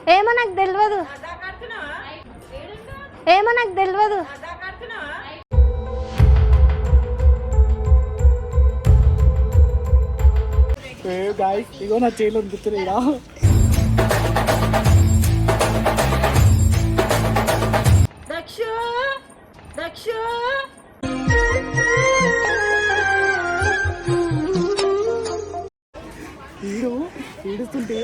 ఏమో నాకు తెలియదు, ఏమో నాకు తెలియదు. ఇగో నా చేలో గుర్తులేదా? ఏడుస్తుంటే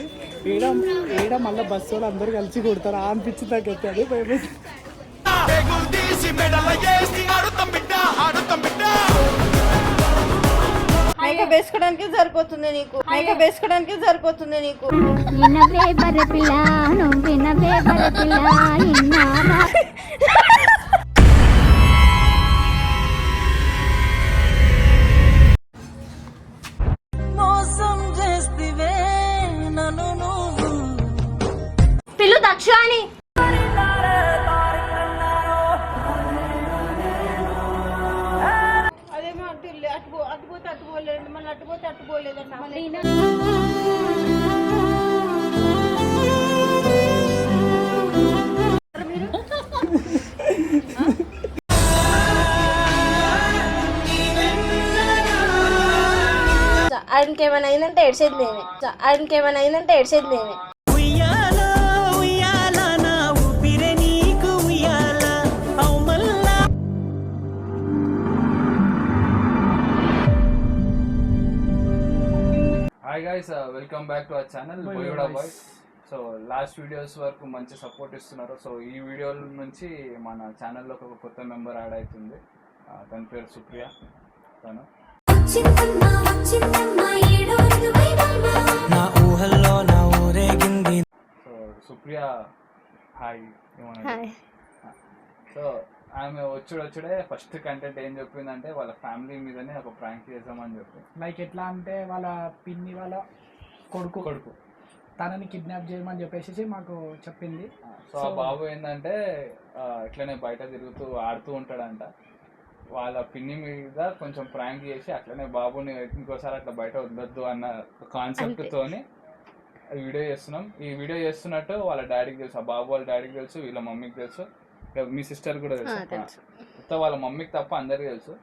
ఏడ మళ్ళీ బస్సు వాళ్ళు అందరు కలిసి కొడతారా అనిపించింది నాకైతే. అదే భయం. మేకప్ వేసుకోవడానికి సరిపోతుంది నీకు, మేకప్ వేసుకోవడానికి సరిపోతుంది నీకు. పిల్లు దక్ష అని అదేమో అటుపోతే అట్టుకోలేదు, మళ్ళీ అట్టుపోతే అట్టుకోలేదంట. ఆయనకి ఏమైనా అయిందంటే ఏడ్చేది నేనే, ఆయనకి ఏమైనా అయిందంటే ఏడ్చేది నేనే. Hi guys, welcome back to our channel బోయోడా బాయ్స్. సో లాస్ట్ వీడియోస్ వరకు మంచి సపోర్ట్ ఇస్తున్నారు. సో ఈ వీడియో నుంచి మన ఛానల్లో ఒక కొత్త మెంబర్ యాడ్ అవుతుంది. తన పేరు సుప్రియ. తను సో సుప్రియ హాయ్. సో ఆమె వచ్చుడే ఫస్ట్ కంటెంట్ ఏం చెప్పిందంటే వాళ్ళ ఫ్యామిలీ మీదనే ఒక ప్రాంక్ చేద్దామని చెప్పి. లైక్ ఎట్లా అంటే వాళ్ళ పిన్ని వాళ్ళ కొడుకు తనని కిడ్నాప్ చేయమని చెప్పేసి మాకు చెప్పింది. సో ఆ బాబు ఏంటంటే ఇట్లనే బయట తిరుగుతూ ఆడుతూ ఉంటాడంట. వాళ్ళ పిన్ని మీద కొంచెం ప్రాంక్ చేసి అట్లనే బాబుని ఇంకోసారి అట్లా బయట వద్దొద్దు అన్న కాన్సెప్ట్ తోని వీడియో చేస్తున్నాం. ఈ వీడియో చేస్తున్నట్టు వాళ్ళ డాడీకి తెలుసు, ఆ బాబు వాళ్ళ డాడీకి తెలుసు, వీళ్ళ మమ్మీకి తెలుసు, మీ సిస్టర్ కూడా తెలుసు. వాళ్ళ మమ్మీకి తప్ప అందరికి తెలుసు.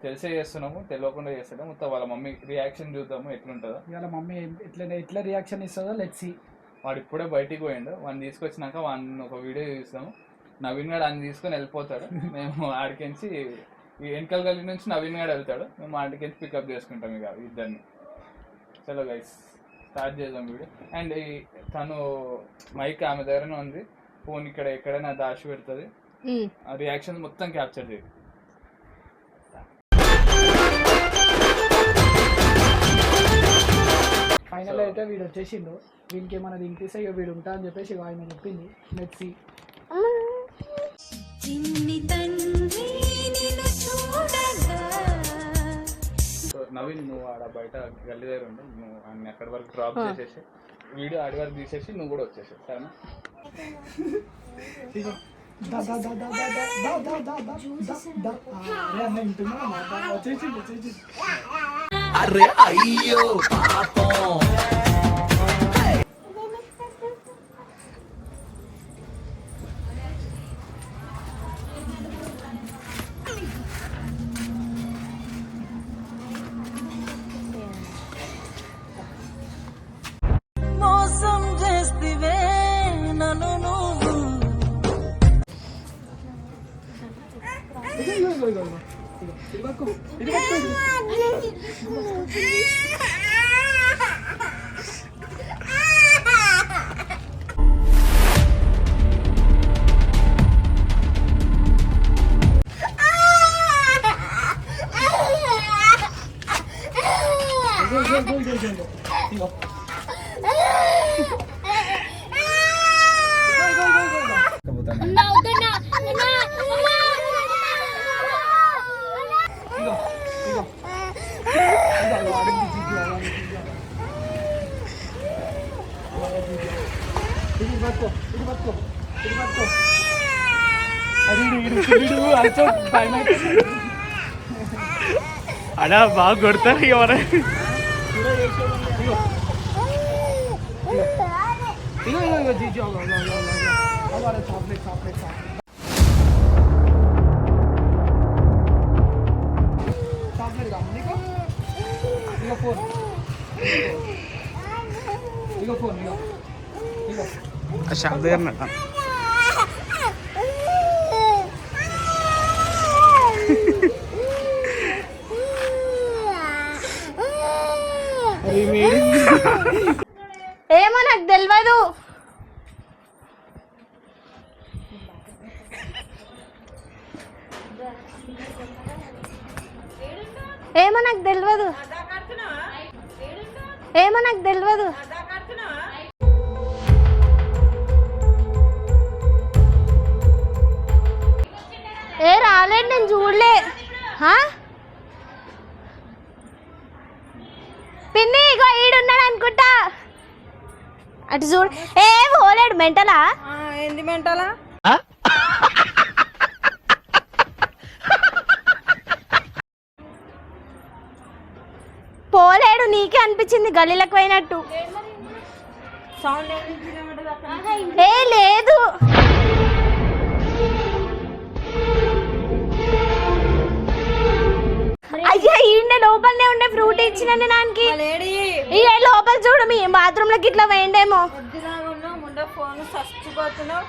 తెలిసే చేస్తున్నాము, తెలియకుండా చేస్తాము. మొత్తం వాళ్ళ మమ్మీ రియాక్షన్ చూద్దాము ఎట్లుంటుందో. వాళ్ళ మమ్మీ ఎట్లా రియాక్షన్ ఇస్తుందో లెట్స్ సీ. వాడు ఇప్పుడే బయటికి పోయిండు. వాడిని తీసుకొచ్చినాక వాడిని ఒక వీడియో చూస్తాము. నవీన్ గారు ఆయన తీసుకొని వెళ్ళిపోతాడు. మేము ఆడికించి ఈ వెనకల గల్లి నుంచి నవీన్ గారు వెళ్తాడు. మేము ఆడికించి పికప్ చేసుకుంటాం ఇక ఇద్దరిని. చలో గైస్ స్టార్ట్ చేద్దాం వీడియో. అండ్ తను మైక్ ఆమె దగ్గరనే ఉంది. ఫోన్ ఇక్కడ ఎక్కడైనా దాచి పెడుతుంది. ఆ రియాక్షన్ మొత్తం క్యాప్చర్ చేయి. ఫైనల్ అయితే వీడు వచ్చేసిండు. వీనికి ఏమైనా ఇంక్రీస్ అయ్యో వీడు ఉంటా అని చెప్పేసి ఆయన చెప్పింది. Let's see. నవీన్ నువ్వు ఆడ బయట గల్లీ దగ్గర ఉండు. నువ్వు అన్ని అక్కడి వరకు డ్రాప్ చేసేసి వీడియో ఆడి వరకు తీసేసి నువ్వు కూడా వచ్చేసి సరేనా? అరే అయ్యో పాపం. అడా బాగా కొడతారు ఎవరు ఇగో జీజు చాక్లెట్ కావాలి నీకు. ఇగో ఫోన్ ఇగో షాప్ దగ్గర ఏమో నాకు తెలియదు. ఏమో నాకు తెలియదు. ఏమో నాకు తెలియదు. ఏ రాలేదు, నేను చూడలే. పిన్ని ఇగో ఈడున్నాడు అనుకుంటా. అటు చూడు. ఏ పోలేడు. మెంటలా? ఏంది మెంటలా? పోలేడు. నీకే అనిపించింది గల్లీలకు పోయినట్టు. ఏ లేదు. అయ్యా ఈయన లోపలనే ఉండే ఫ్రూట్ ఇచ్చినండి నాకి. ఈ లోపల చూడు, మీ బాత్రూమ్ లోకి ఇట్లా వేయండేమో. ఫోన్ చచ్చిపోతున్నావు.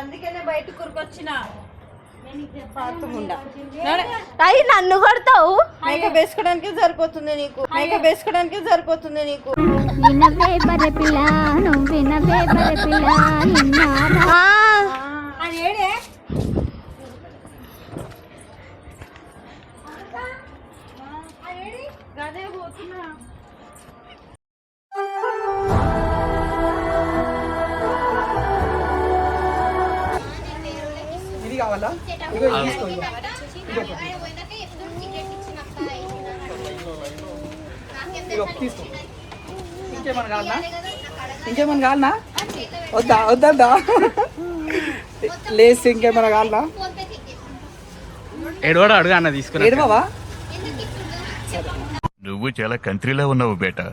అందుకనే బయట కురుకొచ్చిన. అయ్యి నన్ను కొడతావు. మేకప్ వేసుకోవడానికి సరిపోతుంది నీకు. మేకప్ వేసుకోవడానికి సరిపోతుంది నీకు. వినవే బరే పిల్ల, నువ్వు వినవే బరే పిల్ల. గదే పోతున్నా. ఇది కావాలా? ఇగో తీసుకో. ఇగో తీసుకో. ఇంకేమన్నా కావాలనా? వద్దా లేస్ ఇంకేమన్నా కావాలనా? ఎడవాడు అడుగు అన్న తీసుకుని. ఏడవా? నువ్వు చాలా కంట్రీలో ఉన్నావు బేటా.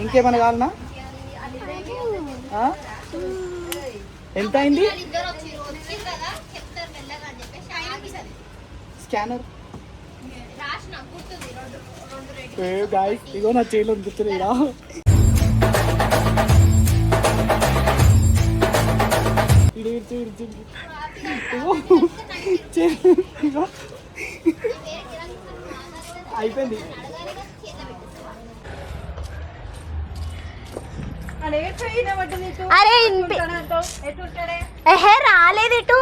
ఇంకేమన్నా కావాలనా? ఎంత అయింది? స్కానర్. గాయ్స్ ఇగో నా చేయిలో గుర్తులేదా? అయిపోయింది. అరే ఎహే రాలేదు ఇటు.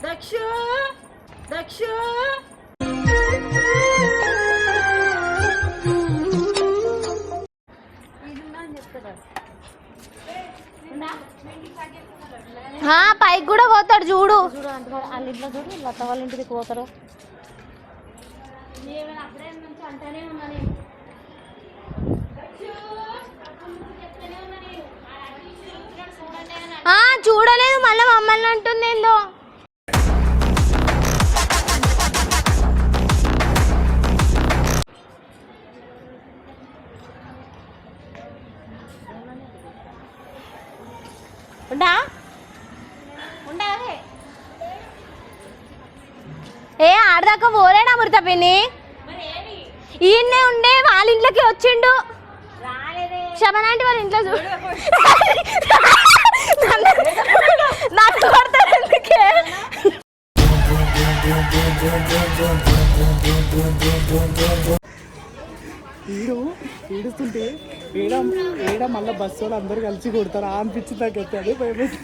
దక్షు దక్షు పైకి కూడా పోతాడు చూడు. వాళ్ళ ఇంట్లో చూడు, లత వాళ్ళ ఇంటికి పోతారు. చూడలేదు, మళ్ళీ మమ్మల్ని అంటుంది ఏందో. ఏ ఆడదాకా పోలేడా అమృత పిన్ని? ఈయన్నే ఉండే వాళ్ళ ఇంట్లోకి వచ్చిండు. శబనాంటి వాళ్ళ ఇంట్లో చూడు. నాకు కొడతారు ఎందుకే? ఏడుస్తుంటే ఏడ మళ్ళీ బస్సు వాళ్ళు అందరూ కలిసి కొడతారు అనిపించింది నాకైతే. అదే భయమైంది.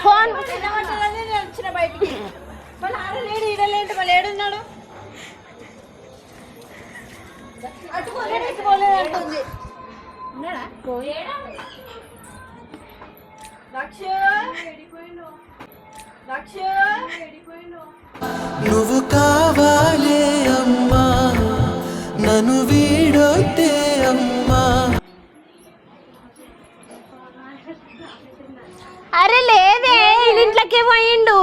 ఫోన్ వచ్చిన బయటికి మళ్ళీ ఆడలేడు ఈడలేంటి మళ్ళీ ఏడున్నాడు. అట్టుకోలేడు ఇట్టుకోలేడు అంటుంది. నువ్వు కావాలే అమ్మా నన్ను వీడొద్దే అమ్మా. అరే లేదే ఇంట్లోకే పోయిండు.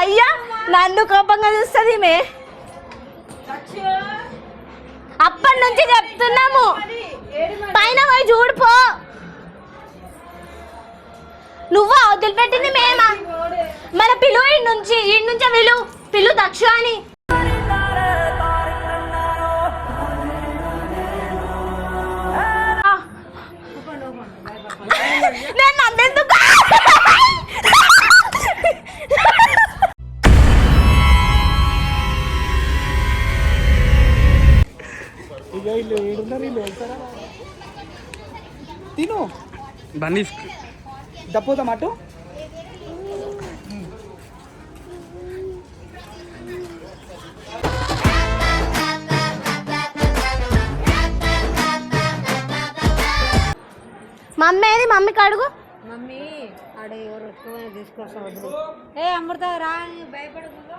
అయ్యా నన్ను కోపంగా చూస్తుంది మే. అప్పటి నుంచి చెప్తున్నాము పైన పోయి చూడిపో. నువ్వా వదిలిపెట్టింది మేమా? మన పిలువ ఈ నుంచే పిలు దక్ష అని. నేను నన్నెందుకు ఇక వీళ్ళు ఏడున్నారు, వీళ్ళు వెళ్తారా? తిను బండి దప్పుతాం అటు. మమ్మీ ఏది? మమ్మీకి అడుగు. మమ్మీ ఆడ ఎవరు ఎక్కువ తీసుకొస్తా వద్దు. ఏ అమృత రా భయపడకుండా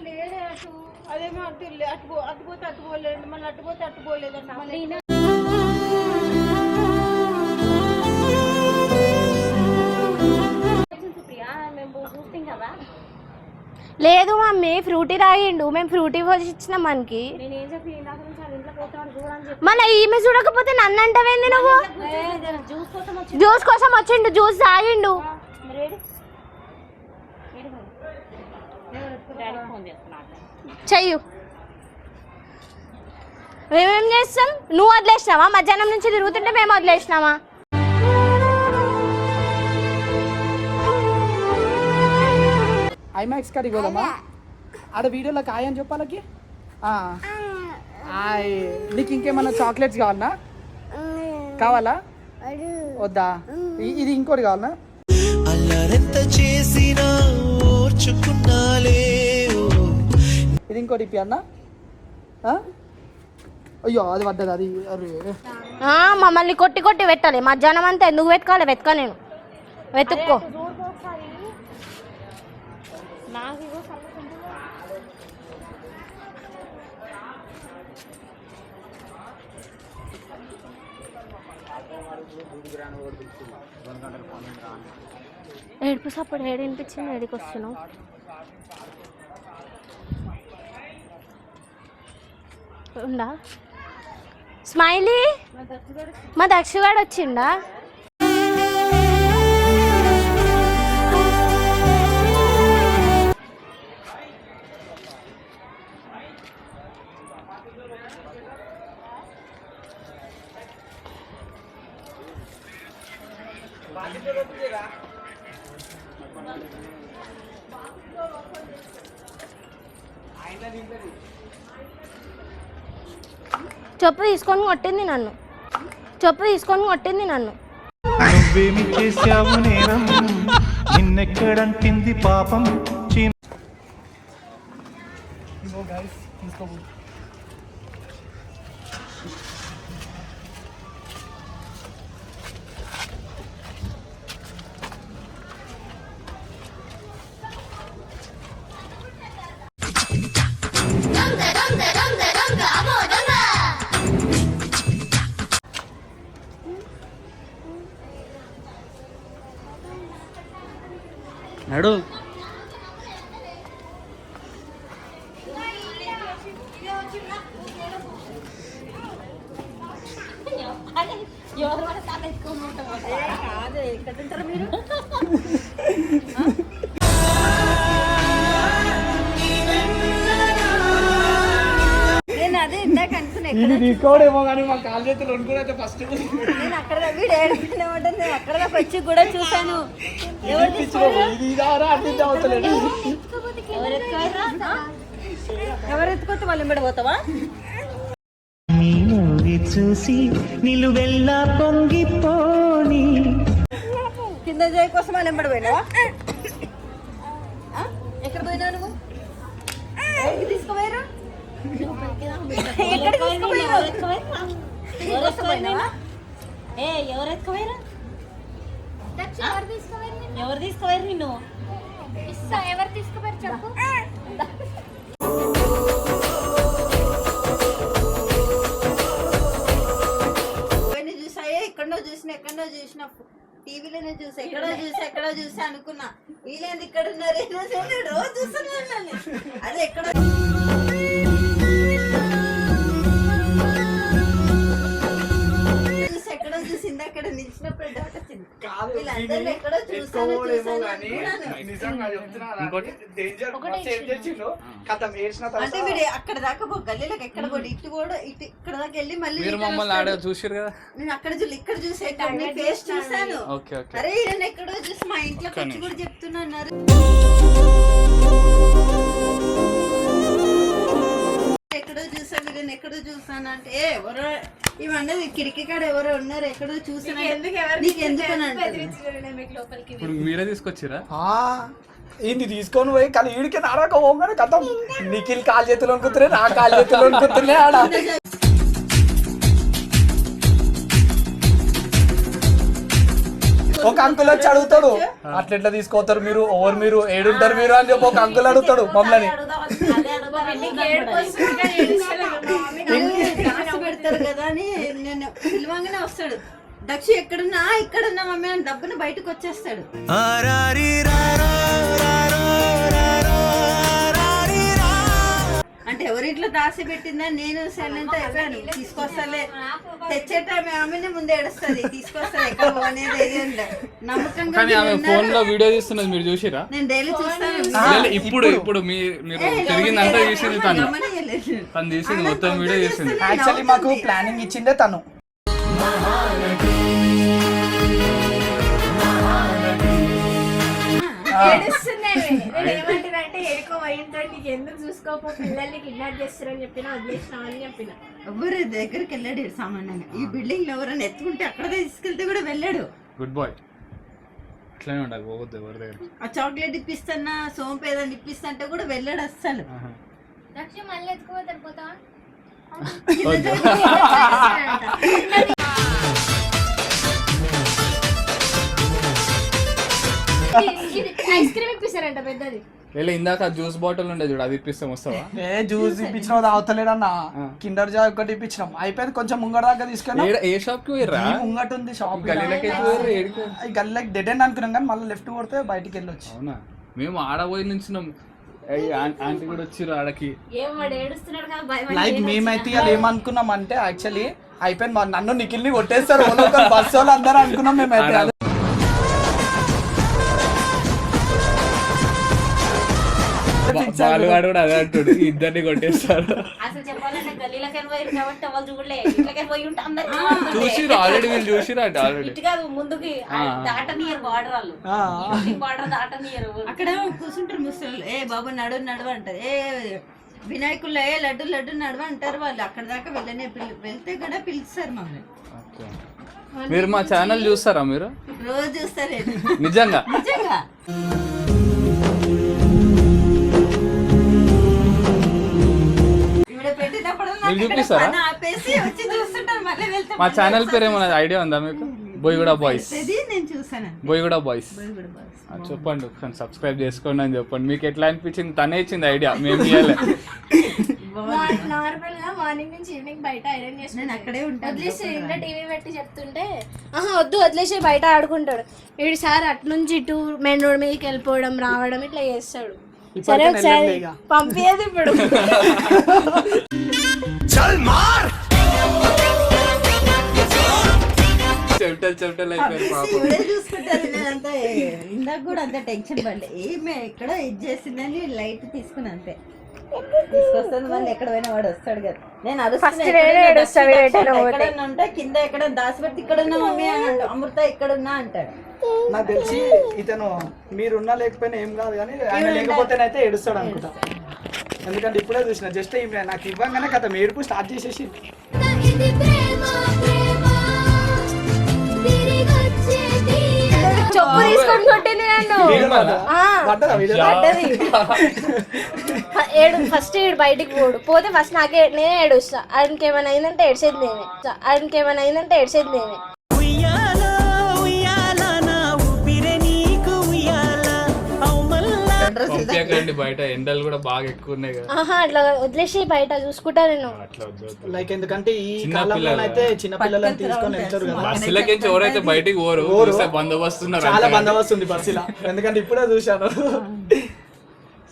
లేడే అటు. అదేమో అటుపోతే అట్టుకోలేదు, మళ్ళీ అట్టుపోతే అట్టుకోలేదంట. లేదు మమ్మీ ఫ్రూటీ తాగిండు, మేము ఫ్రూటీ పోసి ఇచ్చినాం మనకి. మళ్ళీ ఈమె చూడకపోతే నన్ను అంటావేంది నువ్వు? జ్యూస్ కోసం వచ్చిండు, జ్యూస్ తాగిండు. చెయ్యు. మేమేం చేస్తాం? నువ్వు వదిలేసినావా? మధ్యాహ్నం నుంచి తిరుగుతుంటే మేము వదిలేసినావా? ఐమాక్స్ కాడికి పోదామా? ఆడ వీడియోలోకి హాయ్ అని చెప్పాలకి. నీకు ఇంకేమన్నా చాక్లెట్స్ కావాలనా? కావాలా వద్దా? ఇది ఇంకోటి కావాలనా? అల్లరెంత చేసినా ఓర్చుకున్నాలే. ఇది ఇంకోటి ఇప్పి అన్న. అయ్యో అది పడ్డది అది. అరే మమ్మల్ని కొట్టి కొట్టి పెట్టాలి. మధ్యాహ్నం అంతా ఎందుకు వెతకాలి? వెతక నేను వెతుక్కో. ఏడుపు సప్పుడు ఏడు వినిపించింది. ఏడికి వస్తున్నావు? ఉండా స్మైలీ? మా దక్షగాడు వచ్చిండా? చెప్పు తీసుకొని కొట్టింది నన్ను. నువ్వేమి చేశావు నేరం, నిన్నెక్కడంటింది పాపం. తీసుకో. నడు. ఎక్కడ తింటారు మీరు? నేను అదే ఇందాక అనుకున్నా తీసుకోడేమో కానీ మా కాలు చేతులు అనుకున్నా ఫస్ట్. నేను అక్కడ వీడు ఏడుకునేవాడు. నేను అక్కడ దాకా వచ్చి కూడా చూసాను. ఎవరు ఎత్తుకొస్తే వాళ్ళు ఎంబడిపోతావా? చూసి నిలువెల్లా పొంగిపోని కింద చేయి కోసం వాళ్ళు ఎంబడిపోయినావా? ఎక్కడ పోయినావు నువ్వు? ఎక్కడికి తీసుకుపోయారు? ఎక్కడికి తీసుకుపోయారు? ఎవరు ఎత్తుకోపోయారు ఎవరు తీసుకోపోయారు నిన్ను ఎవరు తీసుకుపోయారు చెప్పు. చూసాయే ఎక్కడో చూసిన టీవీలోనే చూసా ఎక్కడో చూసా అనుకున్నా వీళ్ళేంది ఇక్కడ ఉన్నారు రోజు చూస్తున్నాను అదే ఎక్కడ ఎక్కడో చూసింది అక్కడ నిలిచినప్పుడు డౌట్ వచ్చింది వీళ్ళందరూ ఎక్కడో చూసాను అంటే వీడు అక్కడ దాకా గల్లీలోకి ఎక్కడ పోయి ఇటు కూడా ఇటు ఇక్కడ దాకా వెళ్ళి మళ్ళీ చూసారు కదా నేను అక్కడ ఇక్కడ చూసే ఫేస్ చూసాను అరే ఈయన ఎక్కడో చూసి మా ఇంట్లో వచ్చి కూడా చెప్తున్నారు ఎక్కడో చూసాను అంటే ఎవరో ఇవన్నది కిటికీ కాడ ఎవరో ఉన్నారు ఎక్కడో చూసాను నీకు ఇప్పుడు మీరే తీసుకొచ్చిరా ఇది తీసుకొని పోయి కానీ ఈడికి నాడక పోగానే కథం నిఖిల్ కాలు చేతులు అనుకుంటున్నాయి నా కాలు చేతులు అనుకుంటున్నాయి ఆడ ఒక అంకుల్ వచ్చి అడుగుతాడు అట్లా తీసుకోతారు మీరు ఓవర్ మీరు ఏడుంటారు మీరు అని చెప్పి ఒక అంకుల్ అడుగుతాడు మమ్మల్ని పెడతారు కదా అని నేను పిలవంగానే వస్తాడు దక్షి ఇక్కడున్నా మమ్మీ అని డబ్బును బయటకు వచ్చేస్తాడు అంటే ఎవరింట్లో దాసి పెట్టిందా నేను సైలెంట్ అయిపోయాను తీసుకొస్తాలే తెచ్చే టైం ఆమెనే ముందే ఏడుస్తుంది తీసుకొస్తా ఎక్కడ అనేది నమ్మకంగా ఫోన్ లో వీడియో తీస్తున్నది మీరు చూసిరా నేను డైలీ చూస్తాను ఇప్పుడు మీరు తిరిగిందంతా చూసింది తను తీసింది మొత్తం వీడియో చేసింది యాక్చువల్లీ మాకు ప్లానింగ్ ఇచ్చిందే తను ఎందుకు చూసుకోపో పిల్లల్ని కిడ్నాప్ చేస్తారని చెప్పిన వదిలేసినావు అని చెప్పిన ఎవరు దగ్గరికి వెళ్ళాడు సామాన్యంగా ఈ బిల్డింగ్ లో ఎవరైనా ఎత్తుకుంటే అక్కడ తీసుకెళ్తే కూడా వెళ్ళాడు గుడ్ బాయ్ అట్లనే ఉండాలి పోవద్దు ఎవరి దగ్గర ఆ చాక్లెట్ ఇప్పిస్తున్నా సోంపు ఏదైనా ఇప్పిస్తంటే కూడా వెళ్ళాడు అస్సలు లక్ష్యం మళ్ళీ ఎత్తుకోవద్దు వెళ్ళిపోతా ఐస్ క్రీమ్ ఇప్పిస్తారంట పెద్దది ఇందాక జ్యూస్ బాటిల్ ఉండే చూడు అది ఇప్పిస్తాం వస్తావా జ్యూస్ ఇప్పించిన తాగుతలేడన్నా కిండర్ జాయ్ ఒకటి ఇప్పించినాం అయిపోయింది కొంచెం ముంగట దాకా తీసుకెళ్ళి ఏ షాప్ కి ముంగట ఉంది షాప్ గల్లీలకి డెడ్ ఎండ్ అనుకున్నాం కానీ మళ్ళీ లెఫ్ట్ కొడితే బయటికి వెళ్ళొచ్చు అవునా మేము ఆడబోయి నుంచి ఆంటీ కూడా వచ్చిర్రు ఆడకి లైక్ మేమైతే ఇవాళ ఏమనుకున్నాం అంటే యాక్చువల్లీ అయిపోయింది నన్ను నిఖిల్ని కొట్టేస్తారు బస్సు వాళ్ళు అందరూ అనుకున్నాం మేమైతే బాలుగాడు కూడా అదే అంటాడు ఇద్దరిని కొట్టేస్తారు చూసిరు ఆల్రెడీ వీళ్ళు చూసిరు అంటే ఆల్రెడీ అక్కడ కూర్చుంటారు ముసలు ఏ బాబు నడువు అంటారు ఏ వినాయకుల్లో ఏ లడ్డు నడువు అంటారు వాళ్ళు అక్కడ దాకా వెళ్తే కూడా పిలుస్తారు మమ్మల్ని మీరు మా ఛానల్ చూస్తారా మీరు రోజు చూస్తారు నిజంగా చూపిస్తారా మా ఛానల్ పేరు ఏమన్నా ఐడియా ఉందా మీకు బోయిగూడ బాయ్స్ బోయిగూడ బాయ్స్ చెప్పండి సబ్స్క్రైబ్ చేసుకోండి అని చెప్పండి మీకు ఎట్లా అనిపించింది తనే ఇచ్చింది ఐడియా మేము ఇవ్వలే నార్మల్ గా మార్నింగ్ నుంచి ఈవినింగ్ బయట ఐరన్ చేసి అక్కడే వదిలేసి ఇంట్లో టీవీ పెట్టి చెప్తుంటే వద్దు వదిలేసి బయట ఆడుకుంటాడు వీడు సార్ అటు నుంచి ఇటు మెయిన్ రోడ్ మీదకి వెళ్ళిపోవడం రావడం ఇట్లా చేస్తాడు సరే ఒకసారి పంపించేది ఇప్పుడు చూసుకుంటారు ఇందాక కూడా అంత టెన్షన్ పడలే ఏమే ఎక్కడ ఇది చేసిందని లైట్ తీసుకుని అంతే తీసుకొస్తాను మళ్ళీ ఎక్కడ పోయినా వాడు వస్తాడు కదా నేను అరుస్తుంటే కింద ఎక్కడ దాచిపెట్టి ఇక్కడ ఉన్నా మమ్మీ అని అమృత ఇక్కడ ఉన్నా అంటాడు నాకు తెలిసి ఇతను మీరున్నా లేకపోయినా ఏం కాదు కానీ ఆయన లేకపోతేనైతే ఏడుస్తాడు అనుకుంటా ఎందుకంటే ఇప్పుడే చూసిన జస్ట్ నాకు ఇవ్వగానే కథ ఏడుపు స్టార్ట్ చేసేసి చెప్పు తీసుకొని కొట్టింది నన్ను ఫస్ట్ ఈడు బయటికి పోతే ఫస్ట్ నేనే ఏడుస్తా. ఆయనకి ఏమైనా అయిందంటే ఏడ్చేది నేనే. ఉయ్యాలో ఉయ్యాలా నా ఊపిరే నీకు ఉయ్యాలా అవుమల్లా పంపించకండి బయట, ఎండలు కూడా బాగా ఎక్కువ ఉన్నాయి కదా. ఆహా అట్లా వదిలేసి బయట చూసుకుంటా నేను. అట్లా వద్దు. లైక్ ఎందుకంటే ఈ చిన్న కాలంలో పిల్లలు. అయితే చిన్న పిల్లలని తీసుకొని వెళ్తారు కదా, బస్సులకించి ఎవరైతే బయటికి పోరు చూస్తే బందోబస్తు ఉన్నారు చాలా అంతే. బందోబస్తు ఉంది బస్సులో, ఎందుకంటే ఇప్పుడే చూశాను.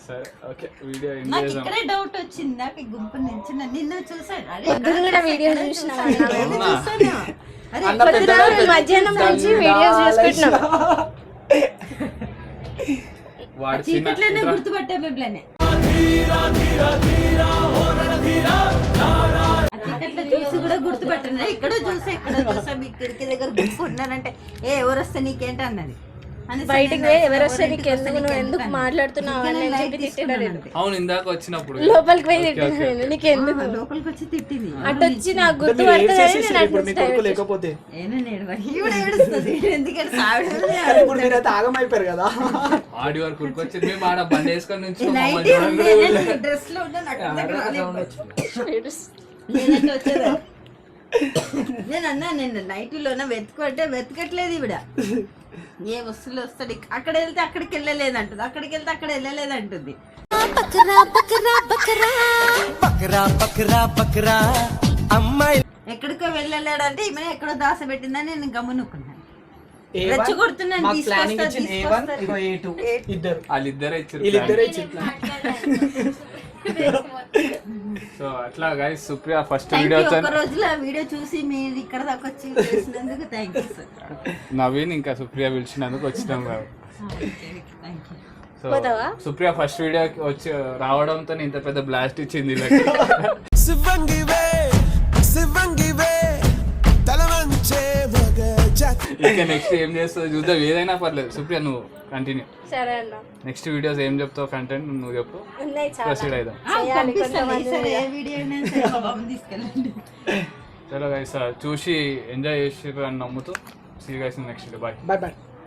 సరే ఓకే, వీడియో ఎండ్ నాకు చేద్దాం. ఇక్కడే డౌట్ వచ్చింది. నాకు ఈ గుంపు నుంచి నిన్ను చూసాను. అరే పొద్దున కూడా వీడియో చూసినా నేను చూసాను. అరే అన్న పెద్ద మధ్యాహ్నం నుంచి వీడియోస్ చూసుకుంటున్నాం. వాడు చిన్న చీకట్లోనే గుర్తుపట్టే మిమ్మల్ని. చీకట్లో చూసి కూడా గుర్తుపట్టిన. ఇక్కడ చూసా మీ కిటికీ దగ్గర గుంపు ఉన్నానంటే ఎవరు వస్తే నీకేంటి అన్నది. బయటికి ఎవరు వస్తే నీకు ఎందుకు, నువ్వు ఎందుకు మాట్లాడుతున్నావు అని నేను చెప్పి తిట్టినాడు. అవును ఇందాక వచ్చినప్పుడు లోపలికి పోయి తిట్టినాడు. నీకు ఎందుకు లోపలికి వచ్చి తిట్టింది. అటు వచ్చి నాకు మీరు గుర్తుపడుతుంది. ఏడ్చేసేసారు ఇప్పుడు మీ కొడుకు లేకపోతే. ఎందుకంటే ఇప్పుడు మీరైతే ఆగమైపోయారు కదా. ఆడి వరకు ఉరికొచ్చింది. మేము ఆడ బండి వేసుకొని నుంచి డ్రెస్ లో లేదంటే వచ్చేదా. నేను అన్నా నేను నైటీలోనే వెతకట్లేదు ఇవిడ. ఏ వస్తువులు వస్తాడు, అక్కడ వెళ్తే అక్కడికి వెళ్ళలేదంటుంది, అక్కడికి వెళ్తే అక్కడ వెళ్ళలేదంటుంది. ఎక్కడికో వెళ్ళలేడంటే ఈమె ఎక్కడో దాస పెట్టిందని నేను గమనుకున్నాను. రెచ్చగొడుతున్నాను. మాకు ప్లానింగ్ ఇచ్చింది A1 ఇగో A2 ఇద్దరు, వాళ్ళిద్దరే ఇచ్చారు. వీళ్ళిద్దరే ఇచ్చింది. సో అట్లా guys, Supriya first Thank video you. ఒక రోజులో ఆ వీడియో చూసి మీరు ఇక్కడ దాకా వచ్చి చేసినందుకు థ్యాంక్ యూ సార్. నవీన్ ఇంకా సుప్రియ పిలిచినందుకు వచ్చినాం కదా. Thank you. So Supriya first video వచ్చి రావడంతో ఇంత పెద్ద బ్లాస్ట్ ఇచ్చింది వీళ్ళకి. ఇంకా నెక్స్ట్ ఏం చేస్తావు చూద్దాం, ఏదైనా పర్లేదు. సుప్రియ నువ్వు కంటిన్యూ. సరే అన్న, నెక్స్ట్ వీడియోస్ ఏం చెప్తావు, కంటెంట్ నువ్వు చెప్పు, ఉన్నాయి చాలా. ప్రొసీడ్ అవుదాం. పంపిస్తాను ఈసారి ఏ వీడియో అయినా సరే మా బాబుని తీసుకెళ్ళండి. చలో గైస్, చూసి ఎంజాయ్ చేసి అని నమ్ముతూ see guys next video. Bye. Bye bye.